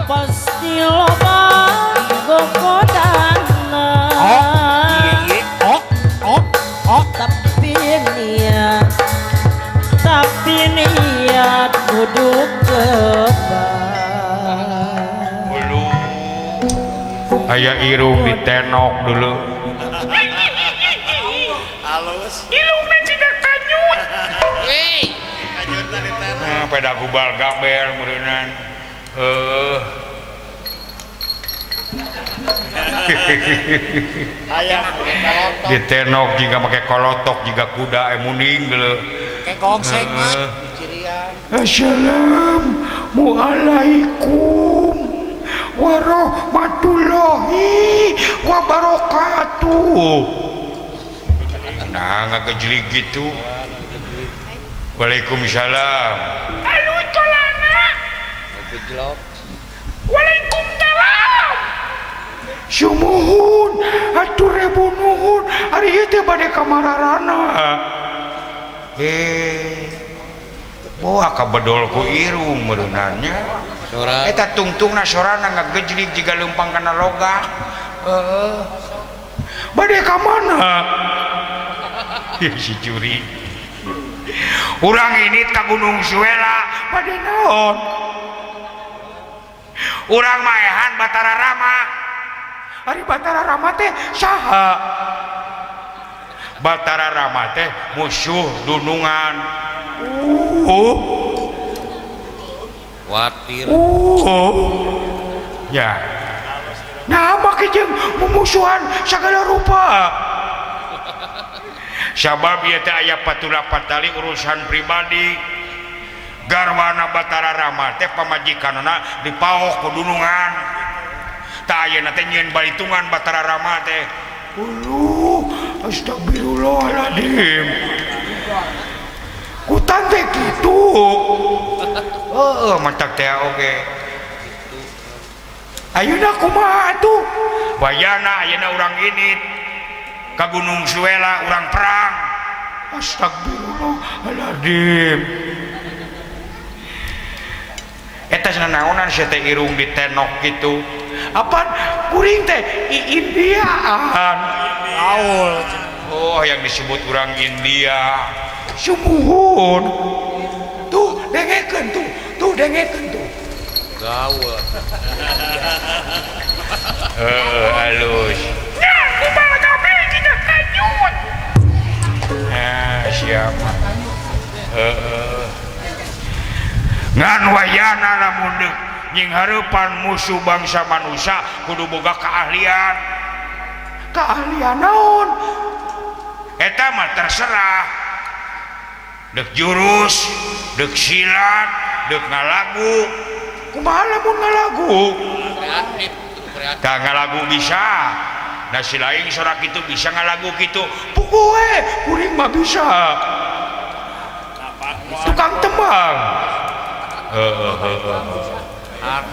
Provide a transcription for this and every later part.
pasti loba gogodana tapi niat duduk kebal Ulu aya irung ditenok dulu halus irungna ciga kanyut kanyut tadi teh nah pada gubal gabel meureunnan ayam ditenok jika make kolotok jika kuda muning geuleuh kayak gongseng mah cirian Assalamualaikum warahmatullahi wabarakatuh. Nah ngagejlik gitu. Waalaikumsalam. Halo colana. gejlok Waalaikumsalam. Sumuhun atur rebu nuhun ari ieu teh bade kamararana. Boa kabedol ku irung meunannya. Eta tungtungna sorana ngagejlik jiga leumpang kana logam. Bade ka mana? Si curi. Urang ini ka Gunung Suela bade naon? Urang maehan Batara Rama. Ari Batara Rama teh saha? Batara Rama teh musuh dunungan. watir Ya. Nah, make jeung mumusuhan segala rupa. Sabab ieu teh aya patulapat tali urusan pribadi. Garwana Batara Rama teh pamajikanna dipaok ku dunungan. Tah ayeuna teh nyieun balitungan Batara Rama teh. Astagfirullahaladzim. Kutan teh kitu. Mantak teh oge. Ayeuna kumaha atuh? Bayana ayeuna urang ini ka Gunung Suela urang perang. Astagfirullahaladzim. Eta naonan sia teh irung ditenok gitu. Apaan? Kuring teh Indiaan. laul Oh, yang disebut orang India. Sumuhun. Tuh dengekeun tuh dengekeun tuh. gaul Halus. Nah, kumaha kabeh kita kanyut. Nah, siapa? Ngan wayana lamun deuk nying hareupan musuh bangsa manusia kudu boga keahlian. Keahlian naon? Eta mah terserah. Deuk jurus, deuk silat, deuk ngalagu. Kumaha lamun ngalagu? kreatif Tah ngalagu bisa. Nah si lain sorak itu bisa ngalagu gitu. Pugue, kuring mah bisa. Tukang tembang.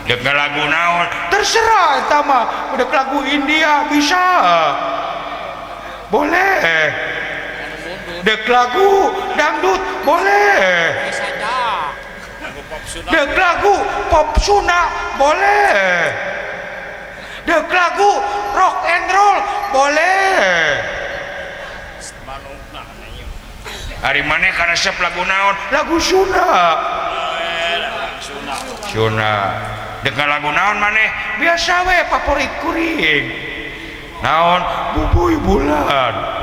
Deuk ngalagu naon? Terserah eta mah. Deuk lagu India bisa. Boleh. Deuk lagu dangdut boleh. Deuk lagu pop Sunda boleh. Deuk lagu rock and roll boleh. Hari mana karena siap lagu naon? Lagu Sunda. Sunda. Deuk lagu naon maneh? Biasa we favorit kuring. Naon? Bubuy bulan.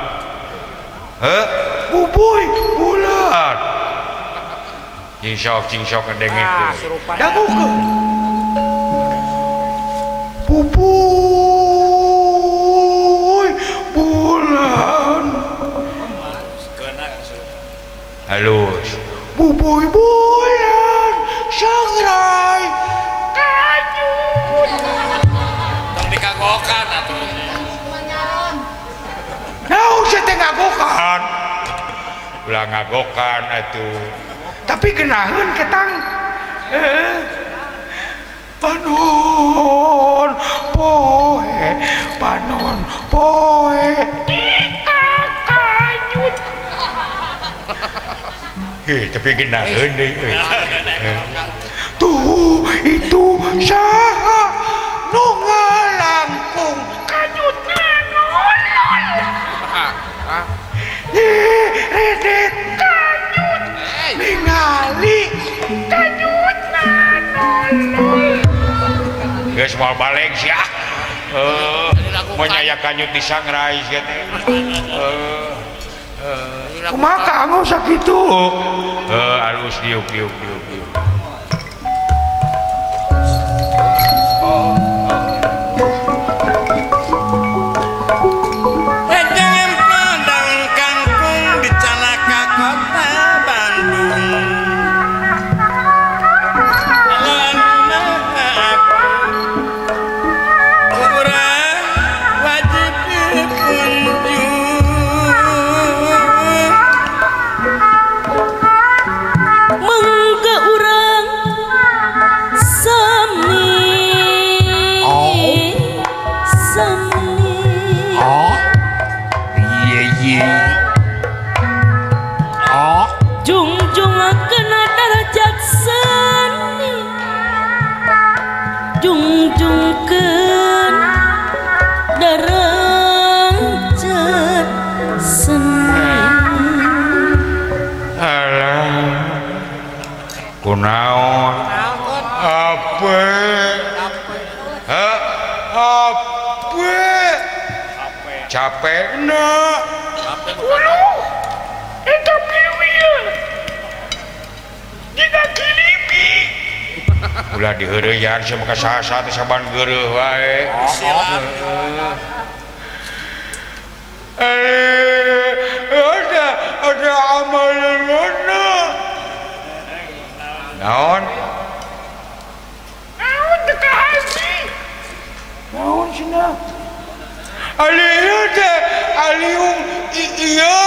Bubuy bulan. Cingsok ngedengekeun. Dangukeun. Bubuy bulan. Halus. Bubuy bulan sangrai kanyut. tong dikagokan atuh Naon saya teh ngagokan. Ulah ngagokan atuh. Tapi genaheun ketang. Panon poe, panon poe. Kanyut. Tapi genaheun deui. Tuh, itu saha nu ngalangkung kanyutna nolol redek kanyut ningali kanyutna nolol geus moal balik sia menyaya kanyut di sangrai sia teh kumaha kanggo sakitu alus diuk jungjungkeun derajat seni alah kunaon apa capekna eta piwil jika kilipi ulah diheureuyaan sama ka saha teh saban geureuh wae ada amalanna naon teu kahiji naon cenah alieu teh aliung ieu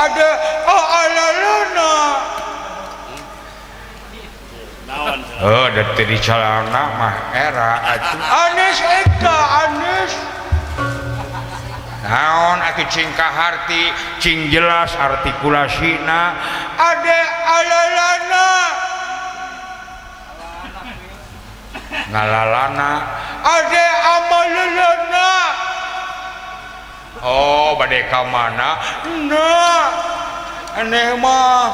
ada alalana da teu dicalana mah era atuh anes eta anes naon atuh cing kaharti cing jelas artikulasina ade alalana ngalalana ade amalalana oh bade ka mana nah aneh mah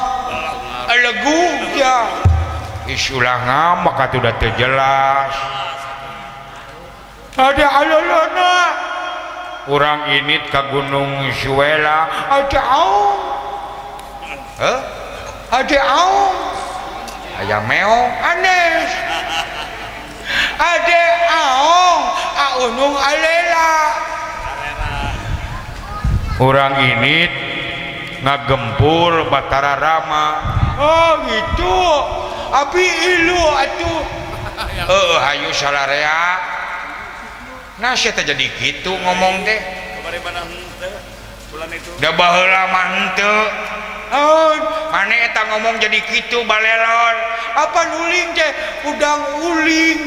lagu ya isulah ngambak atuh da teu jelas ade alalana urang init ka Gunung Suela ada aung ada aung aya meong anes ada aung aunung alela urang init ngagempur Batara Rama oh gitu abi ilu atuh hayu salarea nah saya jadi gitu ngomong teh da baheula mah henteu mane eta ngomong jadi gitu balelor apa nuling teh udang uling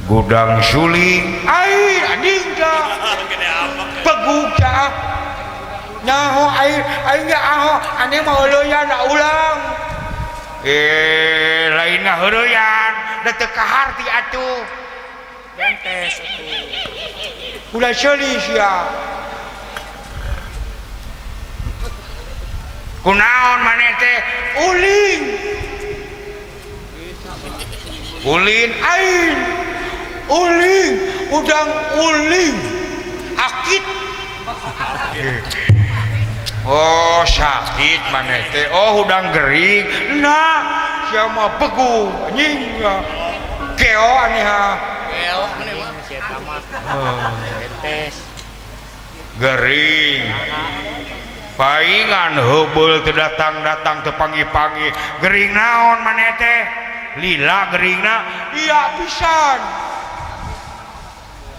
gudang suling air anjing tah pegug tah nyaho air ge aho ane mah heuleuyan ulang lainna heureuyan da teu kaharti atuh bentes atuh ulah seuli sia kunaon maneh teh uling ulin ain uling udang uling akit oh sakit maneh teh oh udang gering nah sia mah pegu anjing keo aneh keo aneh mah sia tamat bentes gering paingan heubeul teu datang teu panggih-panggih gering naon maneh teh lila geringna iya pisan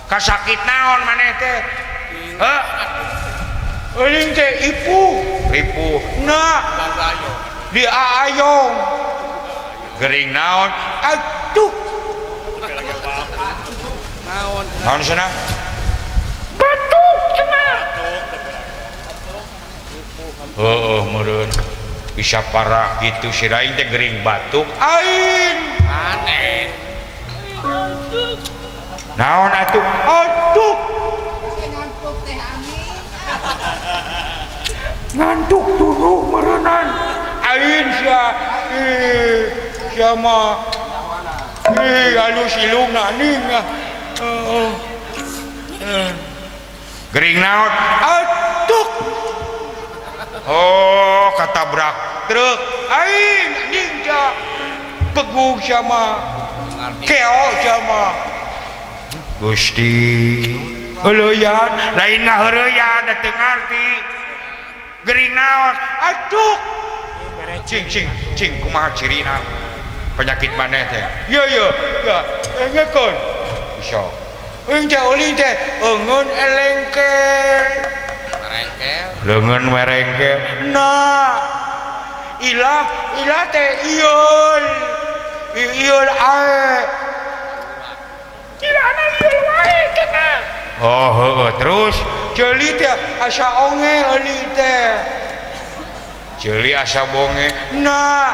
kasakit naon maneh teh euing teh ipu nah di aayong gering naon atuh naon cenah batuk cenah meureun bisa parah gitu si Raing teh gering batuk ain aneh naon atuh aduh ngantuk tunuh merenan ain sia sia mah anu silung naning gering naon aduh oh katabrak truk aing ninja pegung sama keo sama Gusti heuleyan lain ngaheureyan da teu ngarti gering naon aduh cing kumaha cirina penyakit maneh teh ya ngekon iso engja ulin teh eungeun elengke merengkel leungeun merengke nah ilah teh ieu ae ilana ieu wae cenah oh heueuh terus ceuli teh asa onge euli teh ceuli asa bonge nah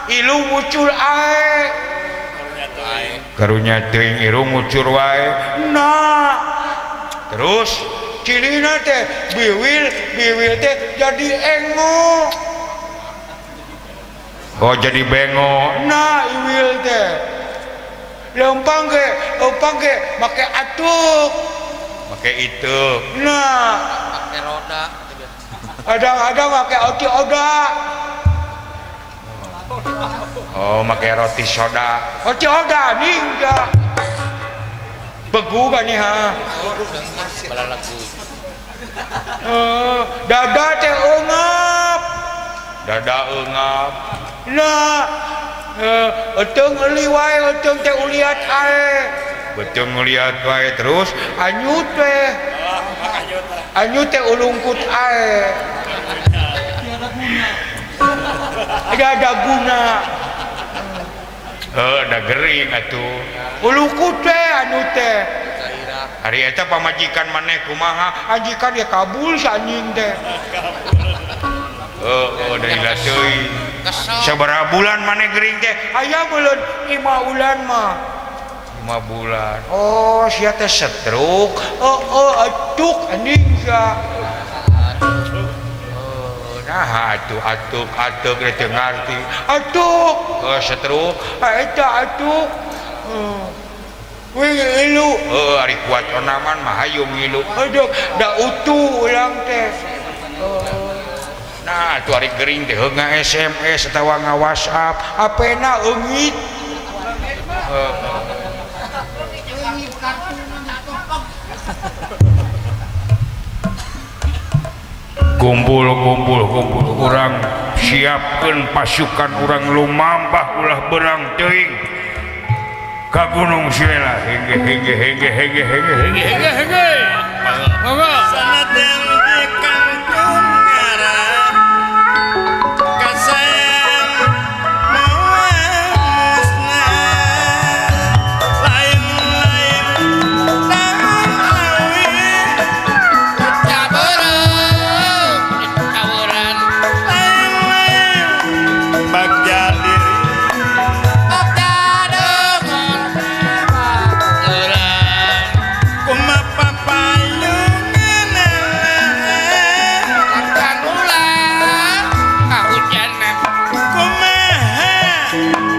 ilu mucul ae karunya teuing irung mucur wae nah terus cilina teh biwil teh jadi engo oh jadi bengo nah iwil teh lempang ge make atuk make itu nah pakai roda ada make oti oda oh make roti soda oti oda ninja begu kan nih ha bala lagu dada teh eungap nah eteung euli wae eteung teh uliat ae beteung ngeliat wae terus anyut teh ulungkut ae ada guna ada gering atuh ulungkut teh anu teh hari eta pamajikan maneh kumaha ajikan ya kabul sanjing teh dari lateuy sabaraha bulan maneh gering teh aya bulan 5 bulan mah 5 bulan oh sia teh stroke atuk anjing sia nah atuk teu ngarti atuk stroke eta atuk wih ilu ari kuat onaman mah hayung ilu aduh da utuh ulang teh nah tuh hari gering teh nga SMS atawa nga WhatsApp apena eungit kumpul urang siapkeun pasukan urang lumambah ulah berang teuing ka Gunung Silela henge monggo Sanajan di kampung ngarah kasayang mau musnah lain tahun awi caburan lain bagja diri kumaha papayungan kumaha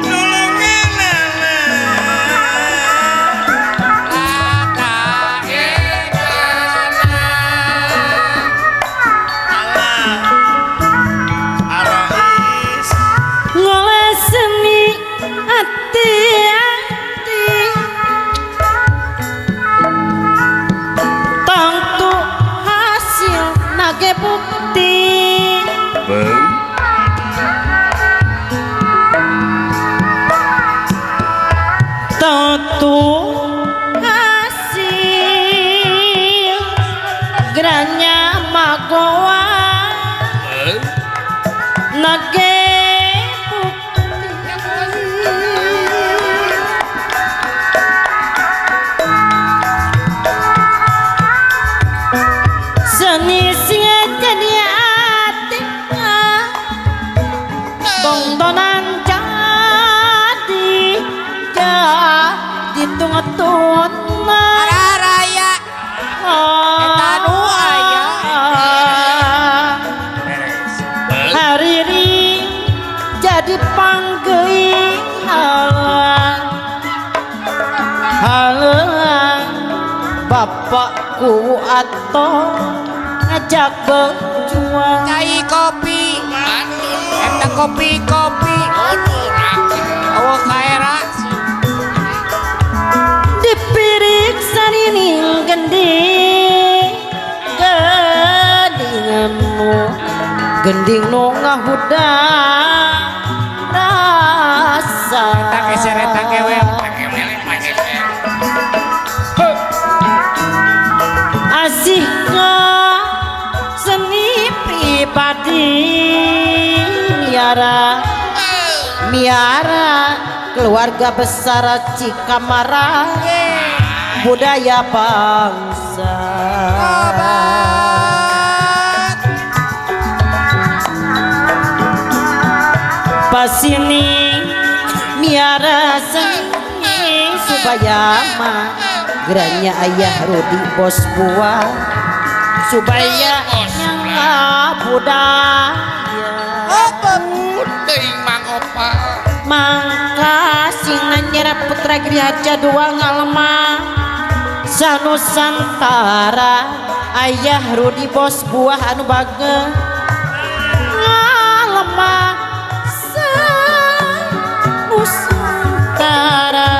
nulungan Arais ngoleseni ati-ati tangtu hasil nage bukti tangtu hasil geranya magoa nage seni singa jadi ati ngetutna Raya. Eta nu aya. Hariri jadi panggeing halang bapakku atau ngajak berjuang Cai kopi. Eta kopi. Awo kaera. diperiksa nining gending nu ngahuda rasa Eta geser eta kewel. asih ka seni pribadi miara keluarga besar Cikamara budaya bangsa pasini miara seni supaya mah geranya ayah Rudi bos buah supaya nyangka budaya Teuing Mang Opa. mangka singa nyerap putra Grihaja dua ngalema sanusantara ayah Rudi bos buah anu bage ngalema sanusantara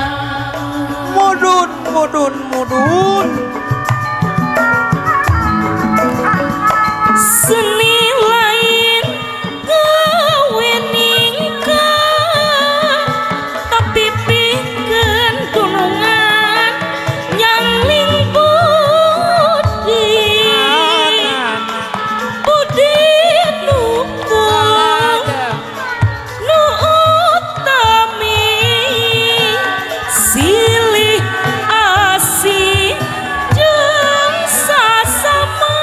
mudun seni lain kaweningkan tapi pikeun gunungan nyangling budi nukung nu utami silih asih jeung sasama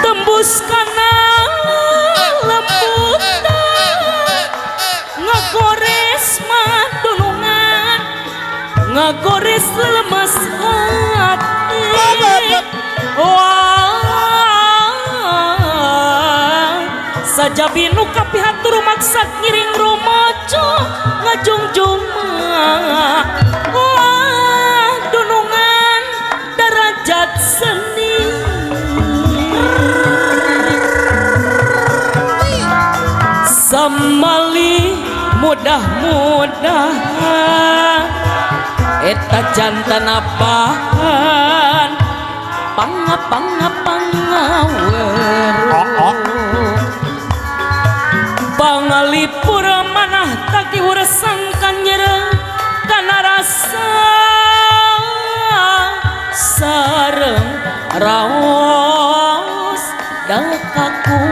tembus kana lemputan ngagores madunungan ngagores lemes hati wah sajabi nu kapihatur maksad ngiring rumaja ngajungjung wah dunungan darajat seni samali mudah-mudahan eta jantan apaan pangalipur manah taki uresan kanyere kana rasa sareng raos dakaku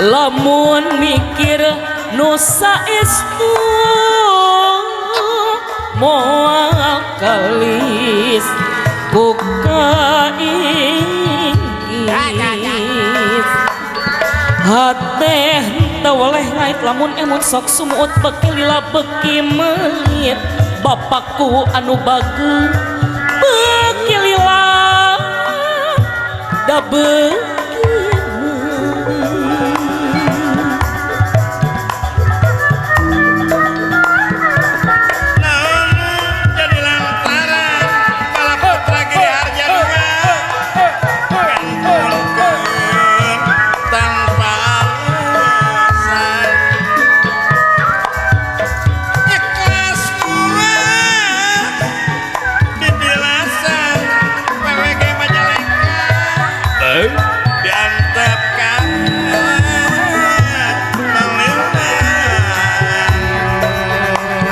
lamun mikir nusa estu moal kalis bukais hateh teu oleh ngait lamun emun sok sumut beki lila beki melit bapakku anu bage beki lila da beki jadi lantaran kepala putra Griharja gantungkeun tanpa alasan ikhlas kuat didilasan PWG Majalengka diantepkan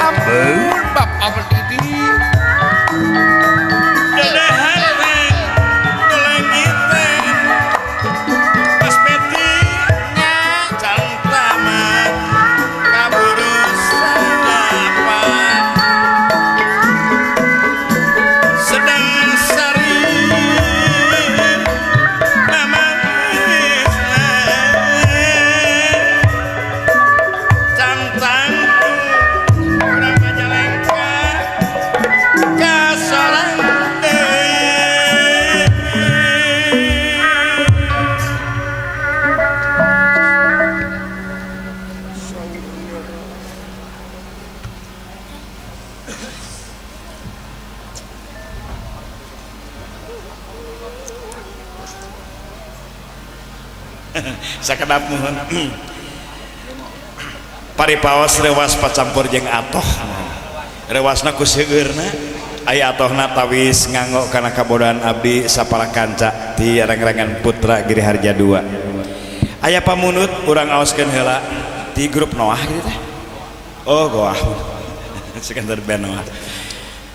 Ampun Bapak Berdidi. dedehan teh ngelengit teh pas peti cantaman kaburusan apa sedang sari Sakedap mohon. Paripaos rewas pacampur jeung atoh. Rewasna ku seueurna aya atohna tawis nganggo kana kabodohan abdi sapala kanca ti reng-rengan putra Giri Harja 2. Aya pamunut urang aoskeun heula di grup Noah gitu teh. Oh goah. Sekedar band Noah.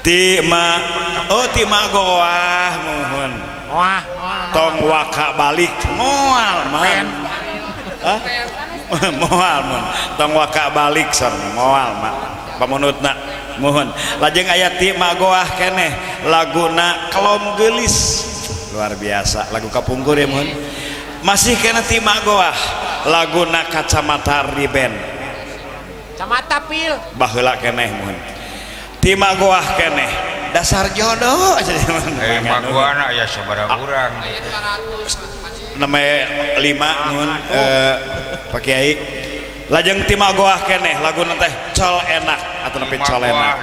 Ti ma goah mohon. Wah, Tong waka balik moal man. Hah? Moal mun. Tong waka balik son moal mah. Pamunutna mohon. Lajeng aya ti ma goah keneh laguna Kelom Geulis. Luar biasa lagu kapungkur ya mohon. Masih kena ti ma goah laguna Kacamata Riben. Kacamata Pil. Baheula keneh mohon. Ti ma goah keneh dasar jodoh mah gua anak ya sabaraha urang namanya 5 nun Pak Kiai lajeng ti ma goah keneh laguna teh col enak atau nepi col enak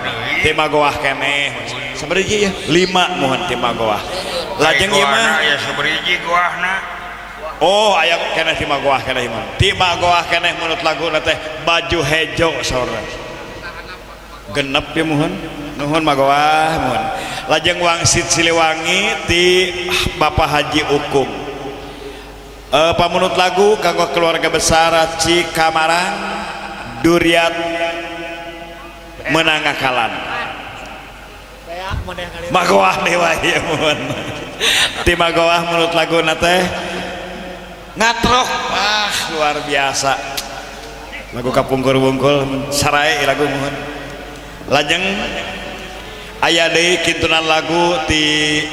ti ma goah keneh sabariji ya 5 mohon ti ma goah lajeng ieu mah ya sabariji goahna oh aya keneh ti ma goah keneh ieu ti ma goah keneh menurut laguna teh baju hejo saurna genep ya mohon nuhun magoah mohon lajeng wangsit Siliwangi ti Bapak Haji Ukung pamunut lagu kanggo keluarga besar Cikamarang Duriat Menangakalan magoah dewa ya mohon ti magoah menurut lagu teh ngatrok luar biasa lagu kapungkur wungkul sarai lagu mohon lajeng aya deui kintunan lagu ti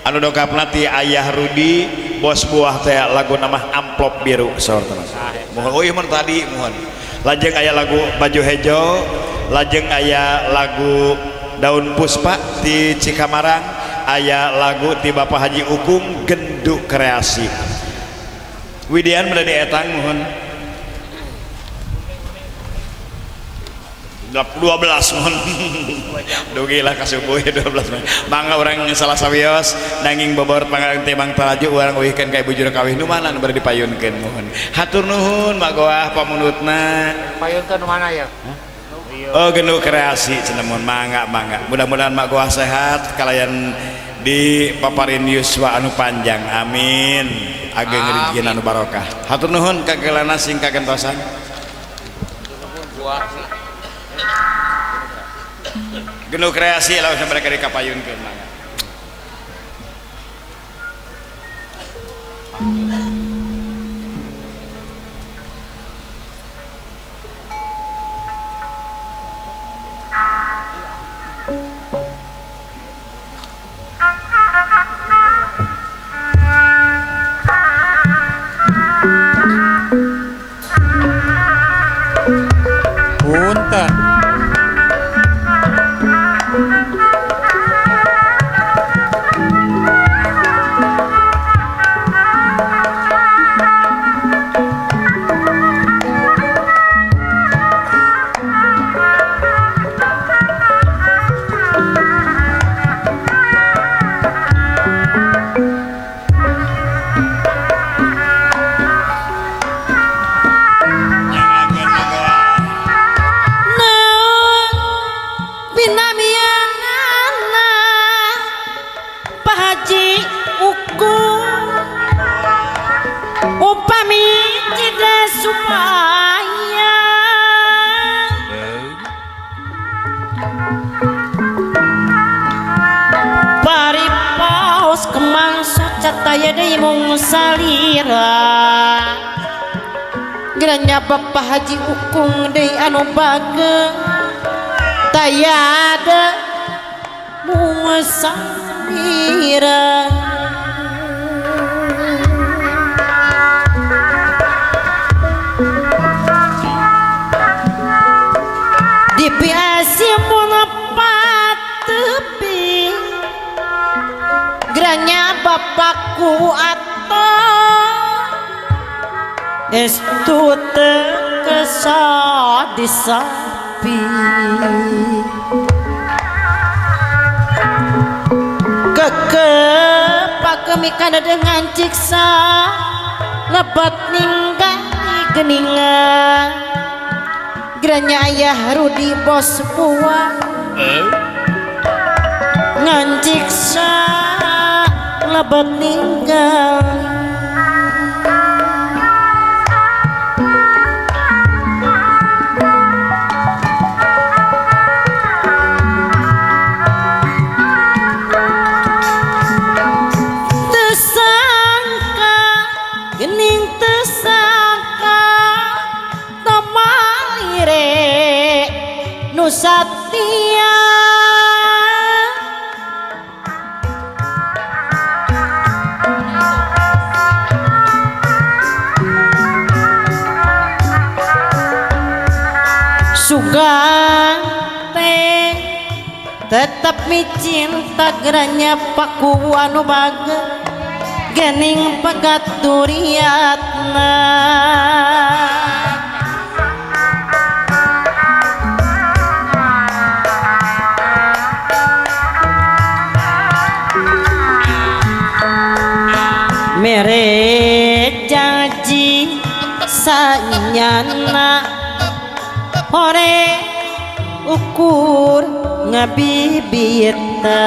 anu dongkapna ti Ayah Rudi bos buah teh lagu nama Amplop Biru saurna mohon oh ieu mah tadi mohon lajeng aya lagu Baju Hejo lajeng aya lagu Daun Puspa ti Cikamarang aya lagu ti Bapak Haji Ukung Genduk Kreasi Widian berada di etang mohon 12 mohon dugilah kasubuh 12 mangga orang salah sawios nanging bobor pangareng timang talaju urang uihkeun ka bujur kawih nu mana nu bari dipayunkeun mohon hatur nuhun magoah pamunutna Payunkeun mana ya? oh Genduk Kreasi cenah mohon mangga mudah-mudahan magoah sehat kalayan di paparin yuswa anu panjang amin ageng rezeki anu barokah hatur nuhun kagelana sing kagentosan Genduk Kreasi lawan mereka dikapayunkeun mangga Punten. Taya deui mung salira geranya Bapak Haji Ukung deui anu bageng tayada mung salira dipiasi mun patepi geranya Bapakku atau estu teu kesah disapi pami kana dengan ciksa lebat ninggali geningan geranya ayah Rudi bos buah nganciksa lebat ninggal Satya Sugante tetap micinta geranya paku anu baga gening pagaturiatna mere janji sanyana hore ukur ngabibita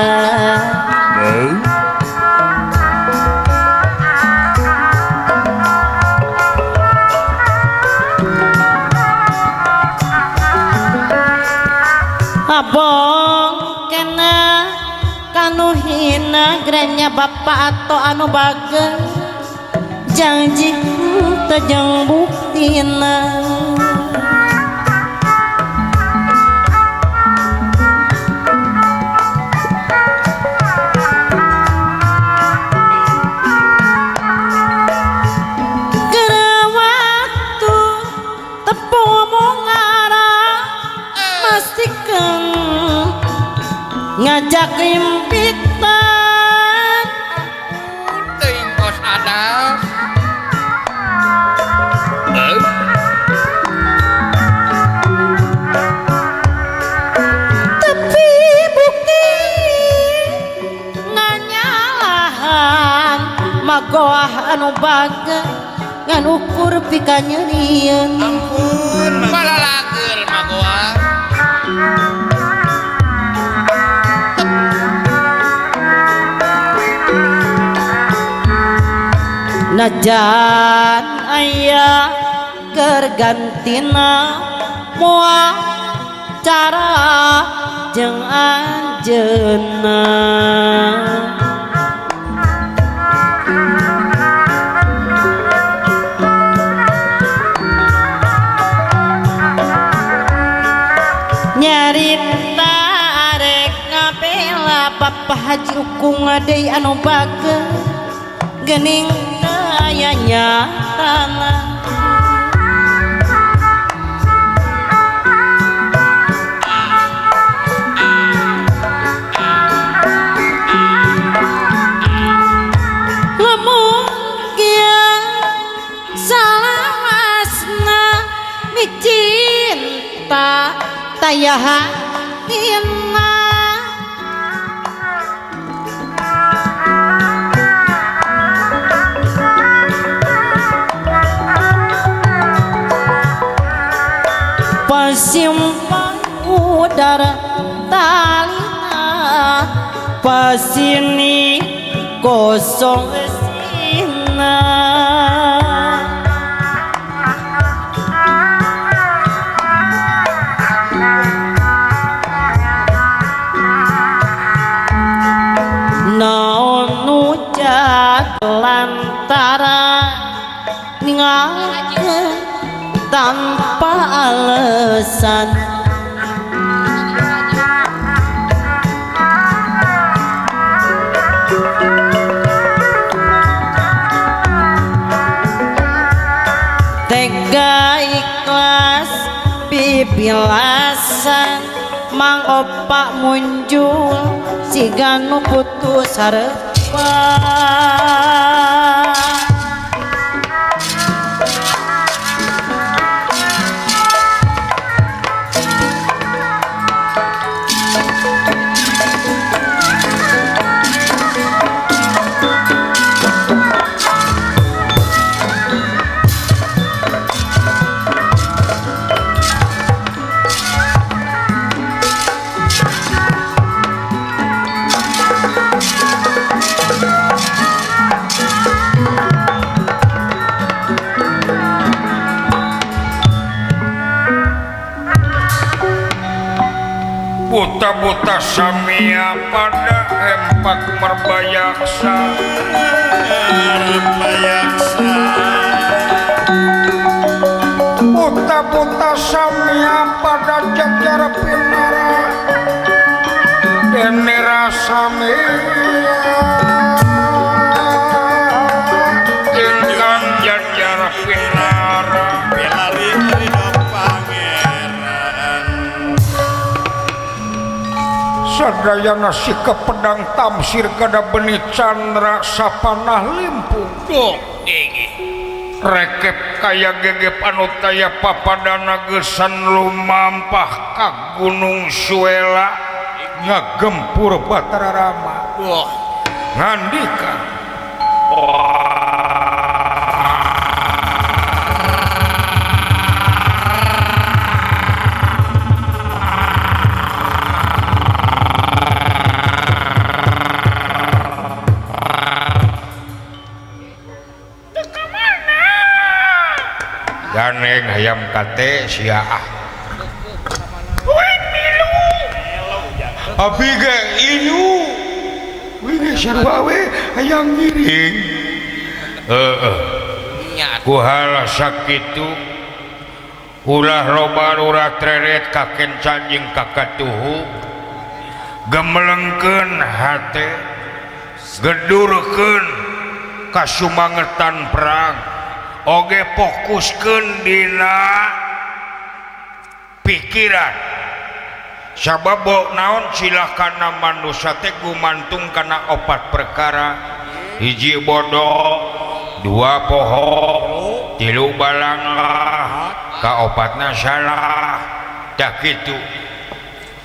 abong kena kanu hina geranya bapak atau anu baga janji tajang buktina gerawatu tepung mongara mastikan ngajak rimpitan Teuing kos ada. tapi bukti nganyalahan magoah anu baga ngan ukur pikanyerian Ampun, balalageul magoa. najan ayah gergantina moal cara jeung anjeunna nyarita arek ngabela Bapak Haji Ukung deui anu bageus gening aya nyatana lamun gian salamasna micinta tayahatina pasimpang udara talina pasini kosong esina naon nucak lantara ningalkeun tanpa alasan tega ikhlas bibilasan mang opak muncul siga nu putus harapan buta-buta samia pada empat merbayaksa buta-buta samia pada jajar pinara denera samia ingkang jajar pinara Pilari ridho pangeran sadayana sikap pedang tamsir kada benih candra sapanah limpung rekep kaya gegep anu taya papadana gesan lumampah ka Gunung Suela ngagempur Batara Rama ngandika ganeng hayam kate siaah abi ge ilu wih sarua we hayang ngiring kuhala sakitu ulah loba ulah treret kaken cajing kakatuhu gemelengkeun hate gedurkeun kasumangetan perang oge fokuskeun dina pikiran sabab naon silahkan manusia teh gumantung kana opat perkara hiji bodoh dua poho tilu balangah kaopatna salah tak kitu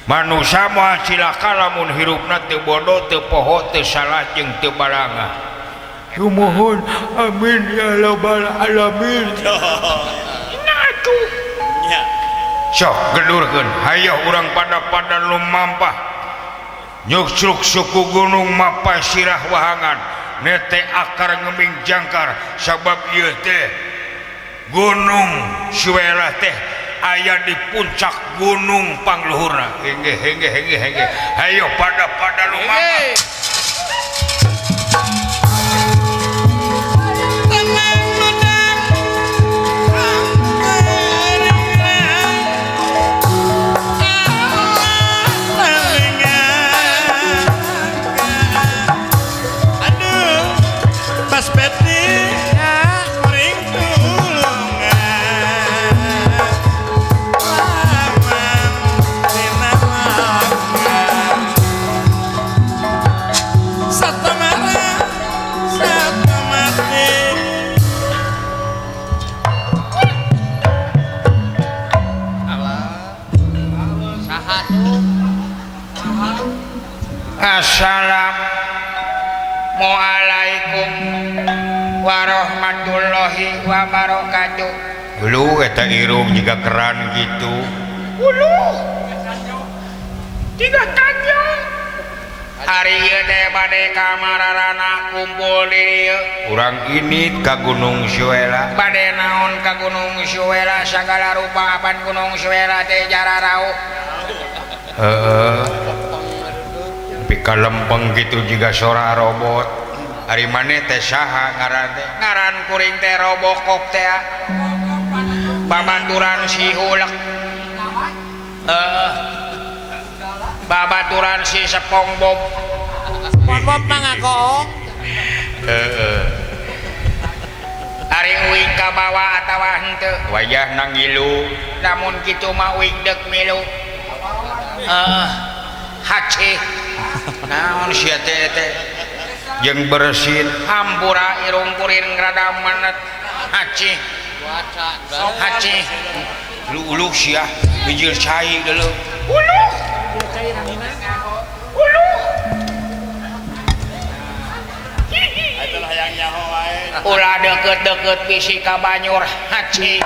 manusia mah silahkan lamun hirupna teu bodoh teu poho teu salah jeung teu balangah mohon amin ya rabbal alamin sok gedurkeun hayah urang pada lumampah nyuksuk suku gunung mapa sirah wahangan nete akar ngeming jangkar sabab ieu teh Gunung Suela teh aya di puncak gunung pangluhurna hengge hayo pada lumampah Assalamualaikum warahmatullahi wabarakatuh. Dulu eta irung juga keran gitu. Dulu tiga tanjung. Hari ieu teh bade kamararana kumpul di dieu. Urang ini ka Gunung Suela. Bade naon ka Gunung Suela sagala rupa apan Gunung Suela teh jararau. Pika lempeng gitu juga sora robot hari mana teh saha ngaran teh ngaran kuring teh Robocop teh babaturan si hulek babaturan si SpongeBob mangako hari uing ka bawah atawa henteu wayah nang ngilu namun kitu mah uing dek milu hace naon sia teh jeung bersin hampura irung kuring rada manet hace ulu sia bijil cai deuleu ulu atuh hayang nyaho wae ulah deket-deket bisi ka banyur hace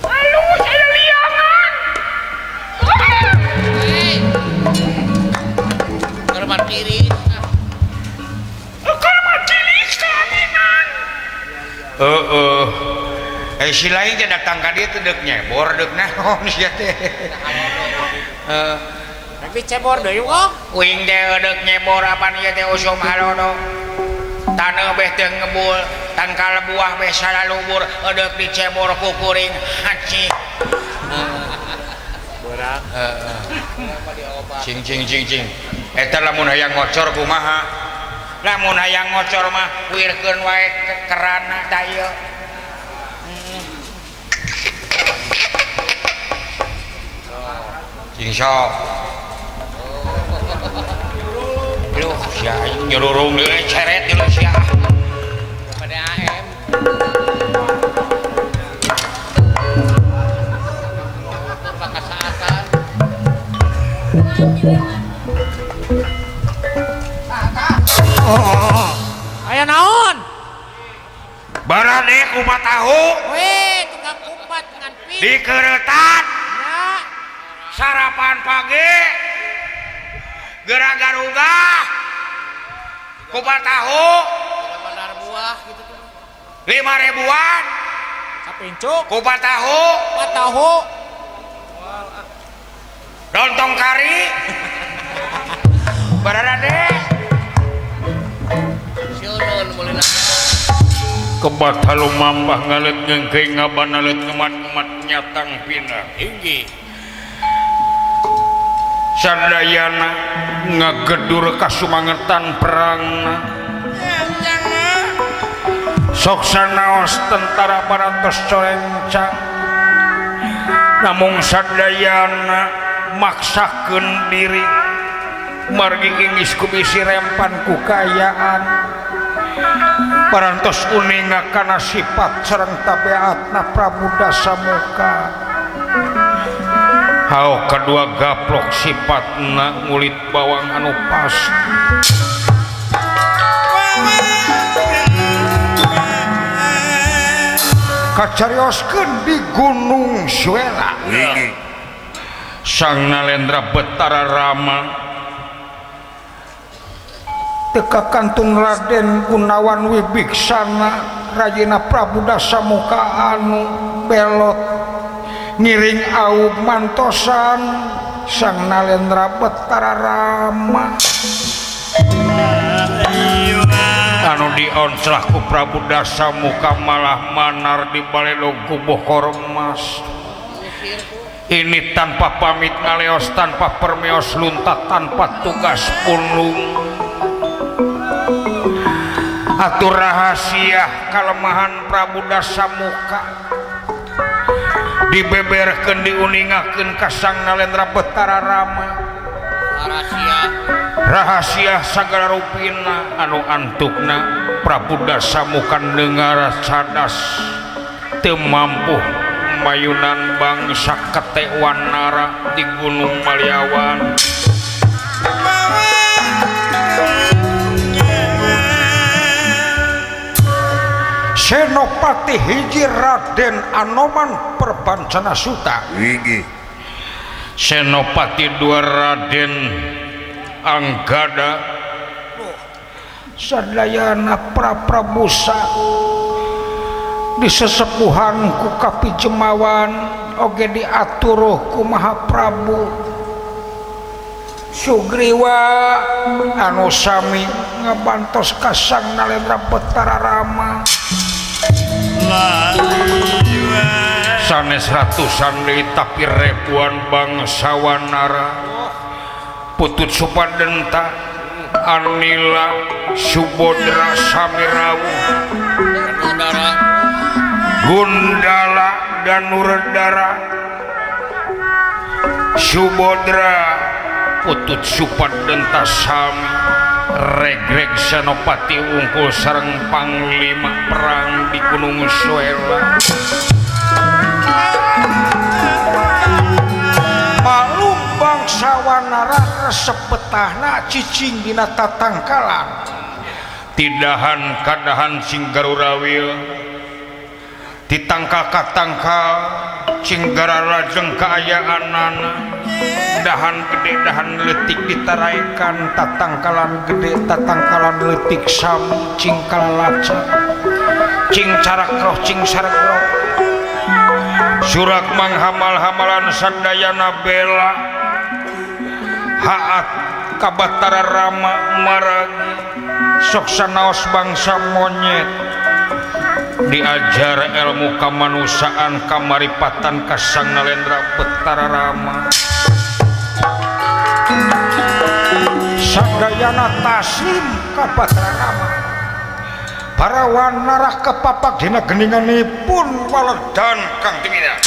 halus aya liangan Kalmar kiri kalmar kiri kaminan si lain teh datang ka dieu teh deuk nyebor deuk naon sia teh Tapi cebor deui kok. uing teh deuk nyebor apaan ieu teh usum halodo taneuh beh teu ngebul tangkal buah beh salalubur deuk dicebor ku kuring haci Berak. cing eta lamun hayang ngocor kumaha lamun hayang ngocor mah wirkeun wae keranna da ieu cing sok Duh, sia nyururung deui ceret deui sia Pada AM. Pakasaatan. Aya naon? barade kumaha tahu Weh, tukang umpat ngan pin. di kereutan Ya. sarapan pagi geragaruga kupat tahu Benar buah gitu tuh. 5.000-an Sapincuk, kupat tahu tahu. lontong kari barade Sieuneun meulina. kebat halu mambah ngalet ngengkei ngabanalet ngemat-ngemat nyatang pindah Tinggi. sadayana ngagedur kasumangetan perangna sok sanaos tentara baratos corencang namung sadayana maksakeun diri margi ingis ku bisi rempan ku kayaan parantos uninga kana sifat sareng tabeatna Prabu Dasamuka hao kedua gaplok sifatna ngulit bawang anu pas kacarioskeun di Gunung Suela Sang Nalendra Betara Rama teka kantung Raden Gunawan Wibiksana Rajina Prabu Dasamuka anu belot ngiring aub mantosan Sang Nalendra Betara Rama anu dionclah ku Prabu Dasamuka malah manar di balelo kubuh Kormas ini tanpa pamit ngaleos tanpa permeos luntat tanpa tugas punung atur rahasia kalemahan Prabu Dasamuka dibeberkeun diuningakeun ka Sang Nalendra Betara Rama rahasia sagala rupina anu antukna Prabu Dasamuka dengar cadas teu mampu mayunan bangsa Ketewanara di Gunung Maliawan Senopati hiji Raden Anoman Perbancana Suta Senopati dua Raden Anggada sadayana Praprabusa disesepuhan ku Kapijemawan oge diatur ku Mahaprabu Sugriwa anu sami ngabantos ka Sang Nalendra Betara Rama sanes ratusan deui tapi ribuan bangsawan nara Putut Supadenta Anila Subodra Samirawu Gundala Danurdara Subodra Putut Supadenta Sami regreg Senopati Unggul sareng panglima perang di Gunung Suela malum bangsawan nara resep betahna cicing dina tatangkalan tidahan kadahan Singgarurawil ditangkal katangkal Cinggara lajeng kaayaanana dahan gede dahan letik ditaraikan tatangkalan gede tatangkalan letik sam cing kalalaca cing carak roh cing sarak roh surak manghamal-hamalan sandayana bela haat kabatara rama maragi sok sanaos bangsa monyet diajar ilmu kamanusaan kamaripatan kasang nalendra betara rama sandayana taslim kabatara rama parawan narah kepapak dina geninganipun waledan kang tingina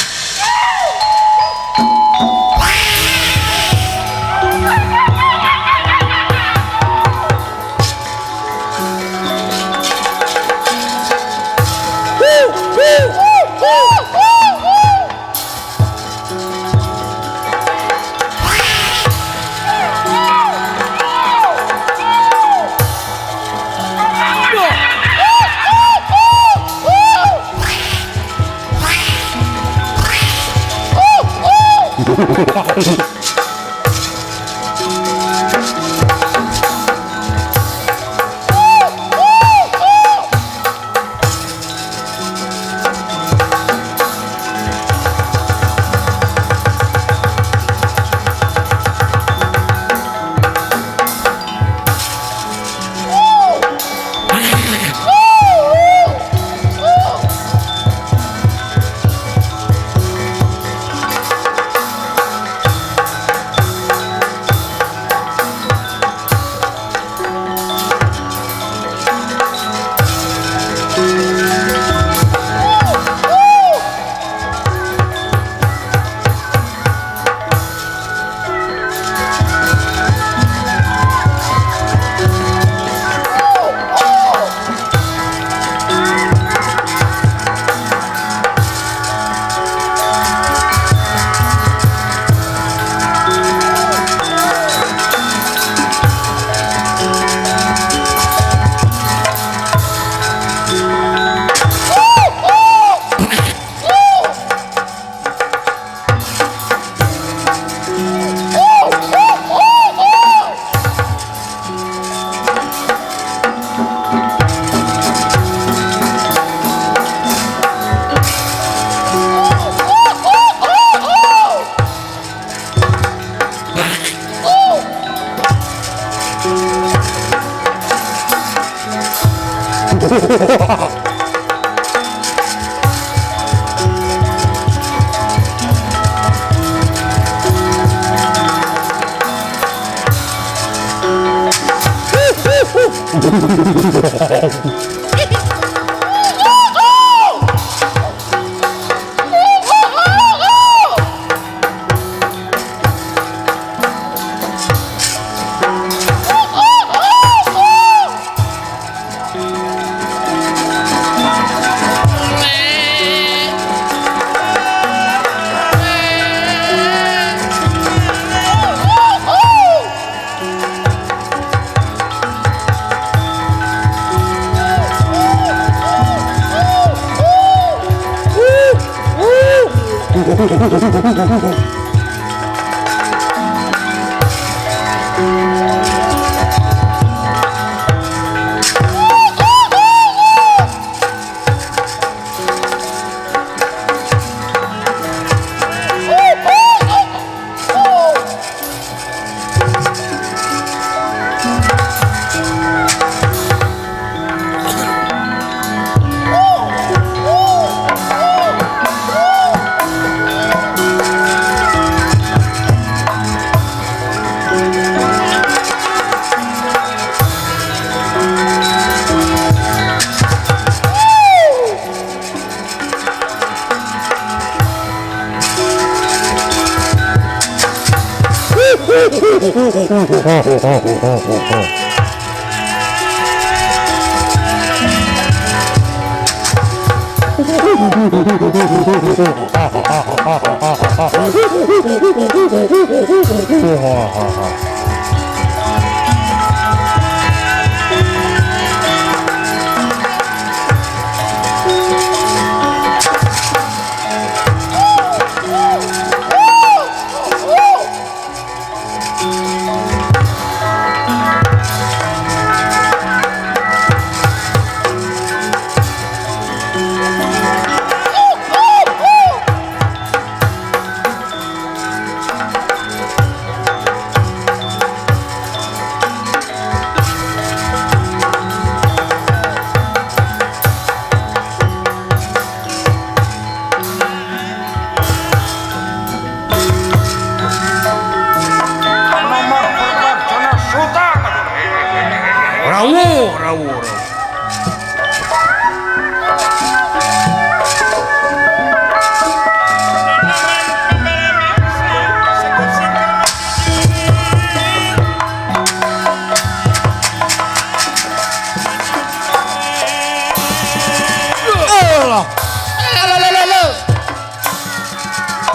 rawuh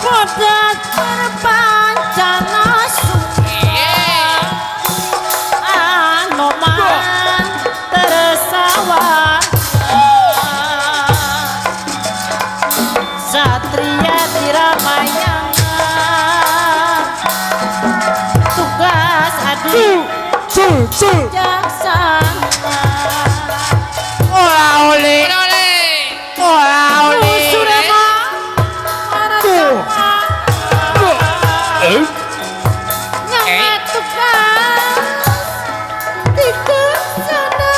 Kodat berpancana Anoman tersawan Satria diramayana Tugas adil jaksana Oleh. Surema Nyawa tugas dikeksana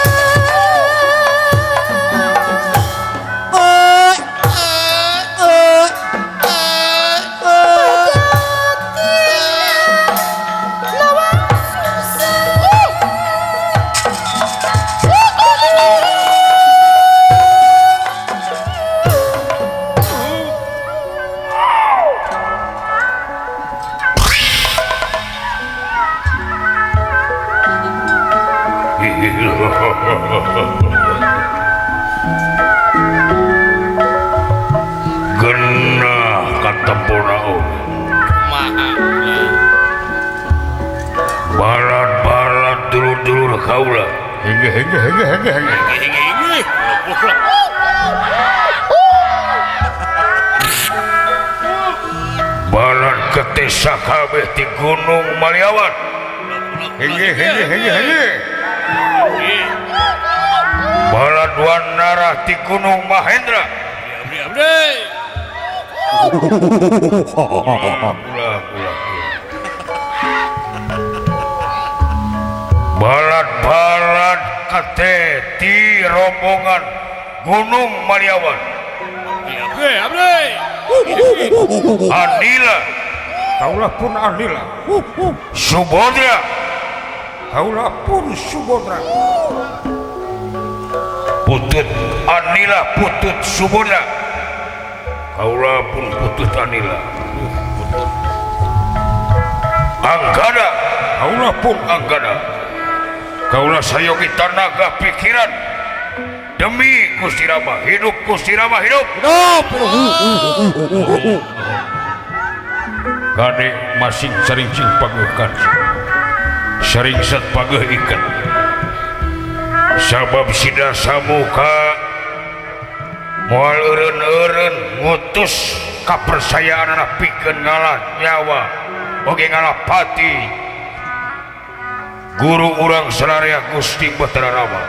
Lawang susah genah katempuna Maha. balat-balat dulur-dulur kaula hege balat ketesa kabeh di Gunung Maliawan hege balat wanara di Gunung Mahendra balat-balat kate di rombongan Gunung Maliawan Anila kaulah pun Anila Subodra kaulah pun Subodra Putut Anila Putut Subodra kaulah pun Putut Anila Anggada kaulah pun Anggada kaulah sayogi tanaga pikiran demi Gusti Rama hidup Gusti Rama hidup kade masing sering-sing paguhkan sering set paguh ikan sabab sida samuka moal eureun-eureun ngutus kapersayaan anak pikeun ngalah nyawa oge ngalah pati guru urang sararea Gusti Bahtara Rama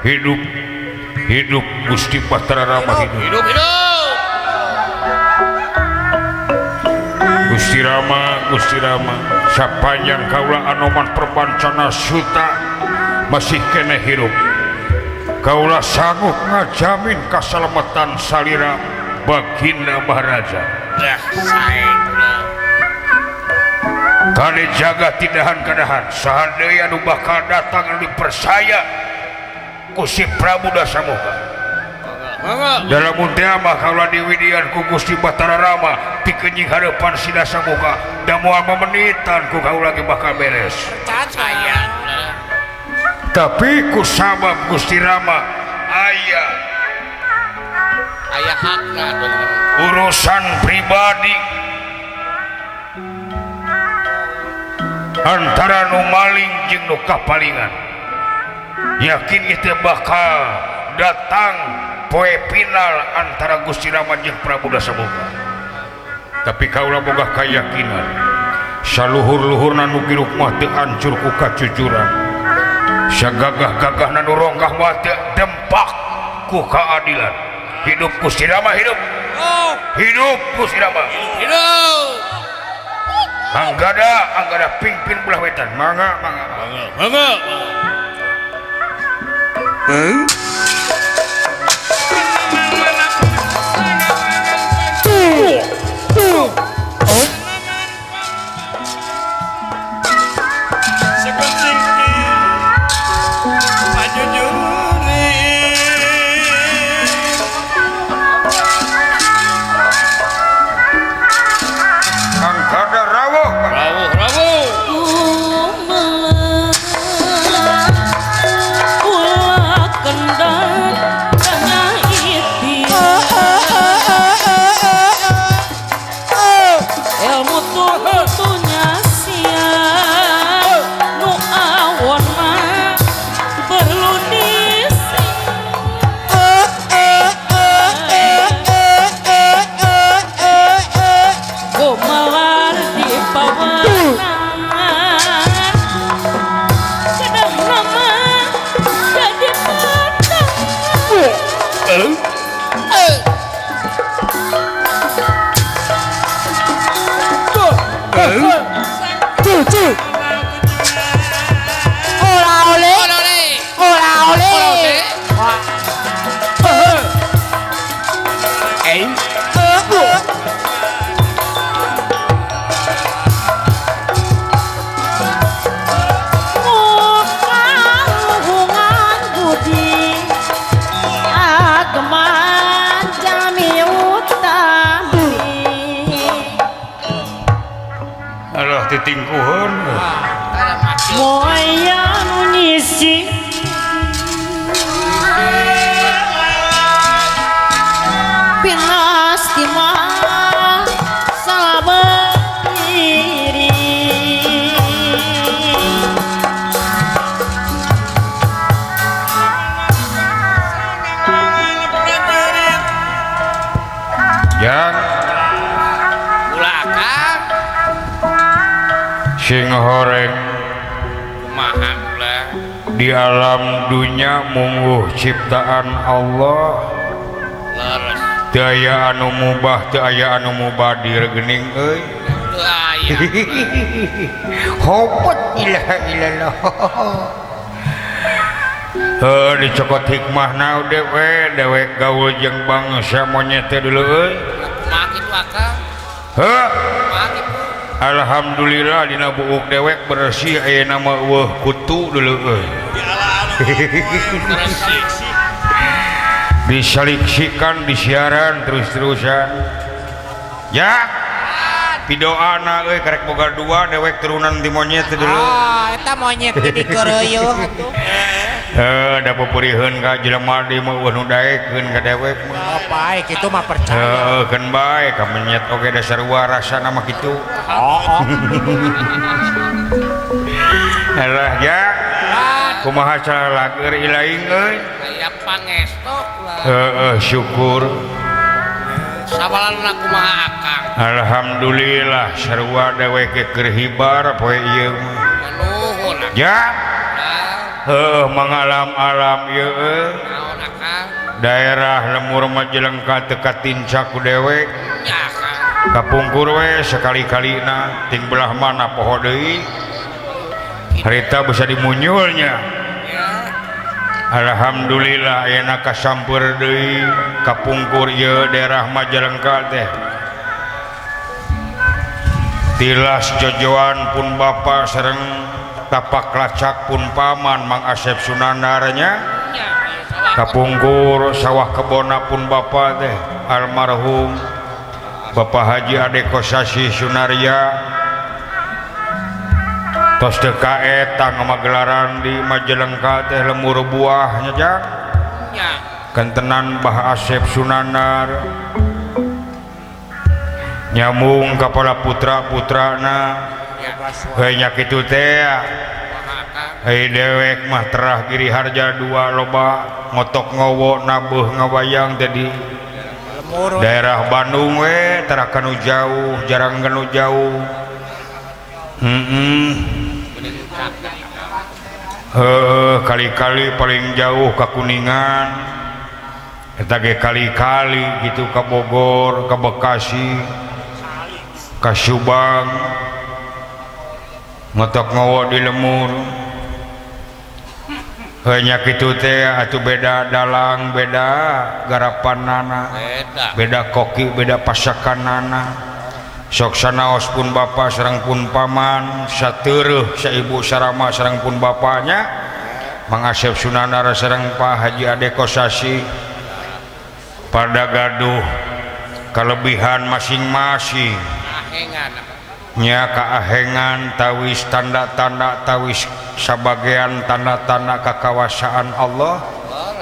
hidup Gusti Bahtara Rama hidup Gusti Rama sapanjang kaula Anoman perpancana suta masih kene hidup kaula sanggup ngajamin kaselamatan salira Baginda Maharaja kali jaga tidahan-kadahan sahandai anu bakal datang anu dipersaya ku si Prabu Dasamuka dalam muntea mah kaula diwidian ku Gusti Bahtara Rama pikeun nying hareupan si Dasamuka da moal memenitan ku kaula ge bakal beres tapi ku sabab Gusti Rama aya hakna urusan pribadi antara nu maling jeung nu kapalingan yakin itu bakal datang poe final antara Gusti Rama jeung Prabu Dasamuka tapi kaula boga kayakinan saluhur-luhurna nu giruk mah teu hancur ku kajujuran sagagah-gagahna nu ronggah mah teu dempak ku keadilan hidup Gusti Rama hidup Gusti Rama Anggada pingpin belah wetan mangga mutu-mutunya siang nu awon mah berludis gomawar di pawanan sedang nama jadi patah Ola ole, Oleh. ola ole. Oleh. Hubungan budi ageman jami utami. alah titingkuhan Ada mati. Moya nunisi pinas timah salah berdiri. yang Ulakang. sing horeng Kumaha ulah. di alam dunia mungguh ciptaan Allah Leres. teu aya anu mubah teu aya anu mubadir geuning euy Teu aya. hopot ilaha illallah dicokot hikmahna dewek gaul jeung bangsa monyet teh dulu euy Kumaha kitu akang? heuh Kumaha kitu? alhamdulillah dina buuk dewek bersih aya nama eueuh kutu dulu euy Resik. disaliksikan disiaran terus-terusan ya pidoana euy karek boga dua dewek turunan ti monyet teh dulu Eta monyet di keroyong atuh. da pupuriheun ka jelema di mah eueuh nu daekeun ka dewek mah Bae kitu mah percaya. kan bae ka monyet oge dasar rasana mah kitu alah ya kumaha cara lager ilaing euy Aya pangestok lah. syukur Sabalanna kumaha akang? alhamdulillah sarua dewek keur hibar poe ieu mah Manuhun akang. ya Lah, mangalam-alam ieu naon akang? daerah lemur Majalengka teu katincak ku dewek Nya akang. kapungkur we sekali-kalina ting belah mana poho deui harita bisa dimunyulnya Ya. alhamdulillah ayeuna kasampeur deui kapungkur ieu daerah Majalengka teh tilas jojoan pun bapa sareng tapak lacak pun paman Mang Asep Sunandarnya Nya sawah. kapungkur sawah kebona pun bapa teh almarhum Bapak Haji Adeko Sasi Sunaria tos teu kaeta ngamagelaran di Majalengka teh lemur buahnya jak Nya. kentenan Bah Asep Sunandar nyambung kepala putra-putrana hanya kitu teh Kumaha akang? hei dewek mah terah giri harja dua loba ngotok ngowo nabuh ngawayang jadi daerah Bandung we terah kanu jauh jarang kanu jauh kali-kali paling jauh ke Kuningan eta ge kali-kali gitu ke Bogor ke Bekasi ke Subang ngotok ngowo di lemur hanya kitu teh atuh beda dalang beda garapanana Beda. beda koki beda pasakanana sok sanaos pun bapa sareng pun paman sateureum saibu sarama sareng pun bapanya Mang Asep Sunandar sareng Pak Haji Adeko Sasi pada gaduh kelebihan masing-masing Ahengan. nya kaahengan tawis tanda-tanda tawis sabagian tanda-tanda kekawasaan Allah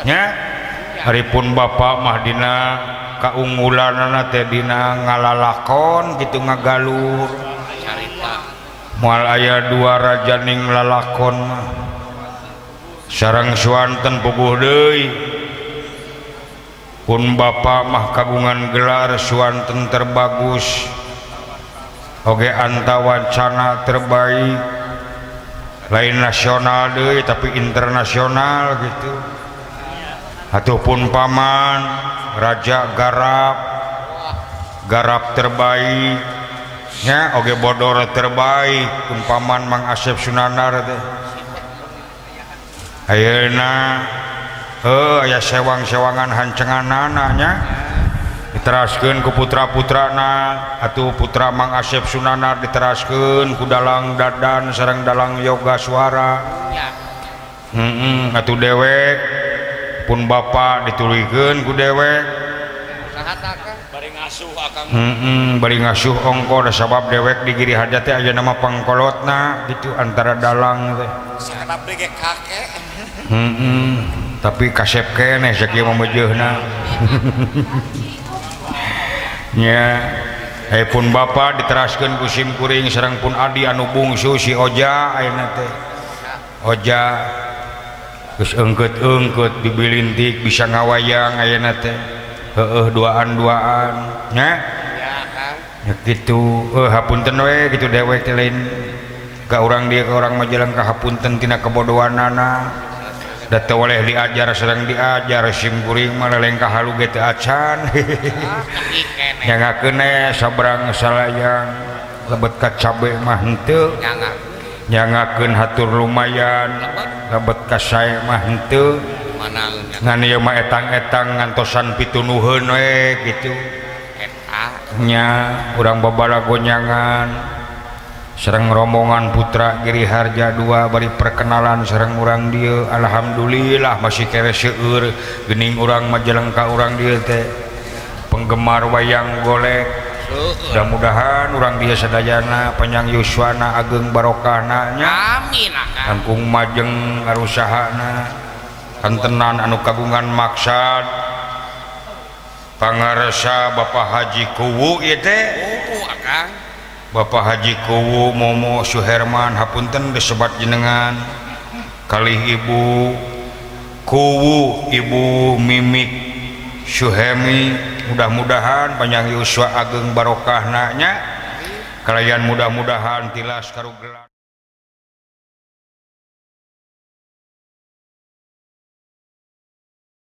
nya haripun Bapak mah dina kaunggulanana teh dina ngalalakon gitu ngagalur Carita. moal aya dua rajaning lalakon mah sareng suanten puguh deui pun bapa mah kagungan gelar suanten terbagus oge antawacana terbaik lain nasional deui tapi internasional gitu ataupun paman raja garap terbaik nya oge bodor terbaik pun paman Mang Asep Sunanar teh ayeuna aya sewang-sewangan hancenganana nya diteraskeun ku putra-putrana atuh putra Mang Asep Sunanar diteraskeun ku Dalang Dadan sareng Dalang Yoga Suara Ya. atuh dewek pun bapa ditulikeun ku dewek Sahatakan. bari ngasuh akang bari ngasuh ongko da sabab dewek di giri haja teh aya nama pangkolotna gitu antara dalang teh sakedap ge kakek tapi kasep keneh sakieu mameujeuna nya pun bapa diteraskeun ku sim kuring sareng pun adi anu bungsu si Oja ayeuna teh Oja geus eungkeut-eungkeut dibilintik bisa ngawayang ayeuna teh duaan-duaan nya Ya Kang. ya gitu hapunten we gitu dewek teh lain ka urang dia ka urang majelang ka hapunten tina kebodohanana da teu oleh diajar sareng diajar sim kuring mah leleng ka halu ge teu acan Tapi kene. nyangakeun sabrang salayang lebet ka cabe mah henteu Nyangak. nyangakeun hatur lumayan lebet ka sae mah henteu Manang ngan ieu mah etang-etang ngantosan pitunuheun we gitu eta. nya urang babalago nyangan sareng rombongan putra Giri Harja 2 bari perkenalan sareng urang dieu alhamdulillah masih kere seueur geuning urang majeleng ka urang dieu teh penggemar wayang golek mudah-mudahan urang dieu sadayana panjang yuswana ageng barokahna nya Amin Kang. langkung majeng arusahana kantenan anu kagungan maksad pangaresa Bapak Haji Kuwu ieu teh Kang. Bapak Haji Kuwu Momo Suherman hapunten disebat jenengan kalih Ibu Kuwu Ibu Mimik Suhemi mudah-mudahan panjang yuswa ageng barokahna nya kalayan mudah-mudahan tilas karugelan